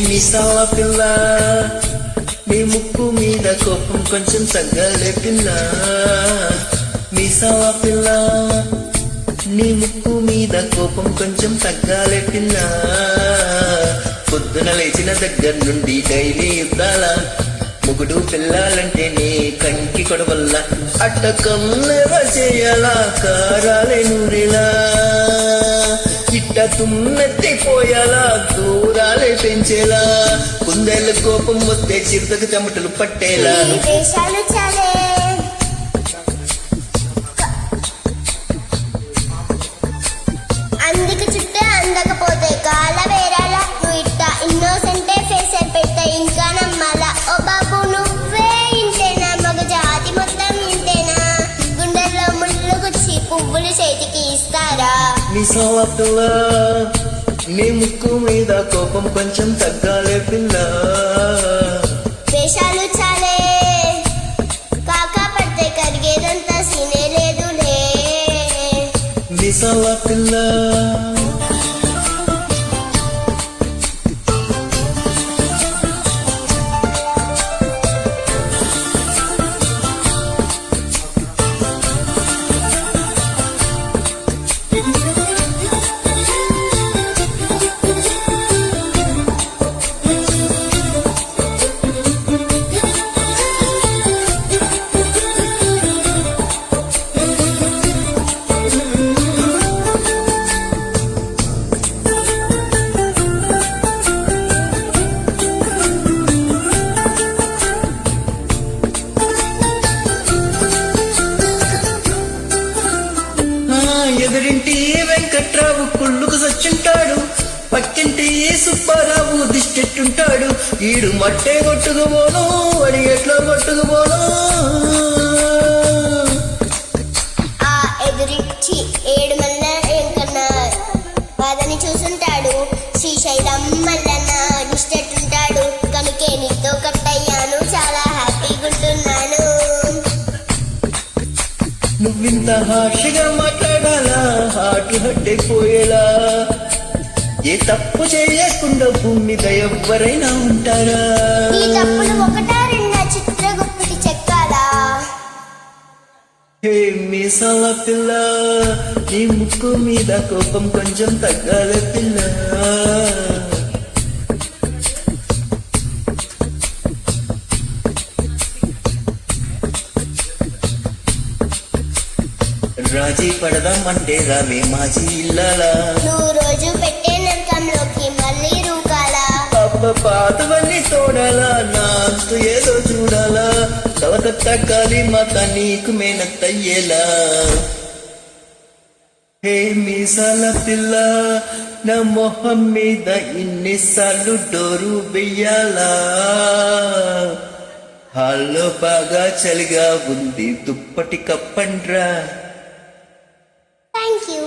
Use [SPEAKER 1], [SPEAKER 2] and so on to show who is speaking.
[SPEAKER 1] మిసాల పిల్ల నీ ముక్కు మీద కోపం కొంచెం తగ్గాలే పిల్ల. మిసాల పిల్ల నీ ముక్కు మీద కోపం కొంచెం తగ్గాలే పిల్ల. పొద్దున లేచిన దగ్గర నుండి డైలీ యుద్ధాల ముగుడు పిల్లాలంటే నీ కంకి కొడవల్ల అట్టకం చేయాలా కారాలే నూరిలా ఇట్ట తుమ్మెత్తిపోయాలా దూరాలే పెంచేలా కుందేళ్ళ కోపం వస్తే చిరుతకు చెమటలు పట్టేలా.
[SPEAKER 2] అందుకు చుట్టే అందకపోతే కాల వేరాల నువ్వు ఇట్ట ఇన్నోసెంటే ఫేస్ పెట్ట ఇంకా నమ్మాలా. ఓ బాబు నువ్వే ఇంతేనా మగ జాతి మొత్తం ఇంతేనా గుండెల్లో ముళ్ళు గుచ్చి పువ్వులు చేతికి ఇస్తారా.
[SPEAKER 1] మిసాల పిల్ల నీ ముక్కు మీద కోపం కొంచెం తగ్గాలే పిల్ల.
[SPEAKER 2] వేషాలు చాలే కాకా పడితే కరిగేదంతా సీనే లేదులే.
[SPEAKER 1] మిసాల పిల్ల ఎదురింటి వెంకట్రావు కుళ్ళుకు సచ్చుంటాడు, పక్కింటి సుబ్బారావు దిష్టెట్టుంటాడు. ఈడు మట్టే కొట్టుకుపోను అడి ఎట్లా కొట్టుకుపోను.
[SPEAKER 2] ఆ ఎదురిచ్చి ఏడు మల్ల ఏంకన్నా వాదని చూసుంటాడు. శ్రీశైలం మల్లన్న దిష్టెట్టుంటాడు. కనుకే నీతో కట్టయ్యాను చాలా హ్యాపీగుంటున్నాను.
[SPEAKER 1] నువ్వింత హార్షిగా మాట్లాడాలా హార్ట్ హట్టైపోయేలా. ఏ తప్పు చేయకుండా భూమి మీద ఎవ్వరైనా ఉంటారా.
[SPEAKER 2] ఈ తప్పులు ఒకటా రెండా చిత్రగుప్తుకి చెక్కాలా.
[SPEAKER 1] హే మీసాల పిల్ల నీ ముక్కు మీద కోపం కొంచెం తగ్గాలే పిల్ల. రాజీ పడదామంటే రావే మాజీ ఇల్లాలా.
[SPEAKER 2] నువ్వు రోజు పెట్టే నరకంలోకి మళ్ళీ రూకాలా.
[SPEAKER 1] అబ్బ పాతవన్నీ తోడాలా నాంతు ఏదో చూడాలా. కలకత్తా కాలి మాత నీకు మేనత్తయ్యేలా. హే మీసాల పిల్ల నా మొహం మీద ఇన్నిసార్లు డోరు వెయ్యాలా. హాల్లో బాగా చలిగా ఉంది దుప్పటి కప్పండ్రా.
[SPEAKER 2] Thank you.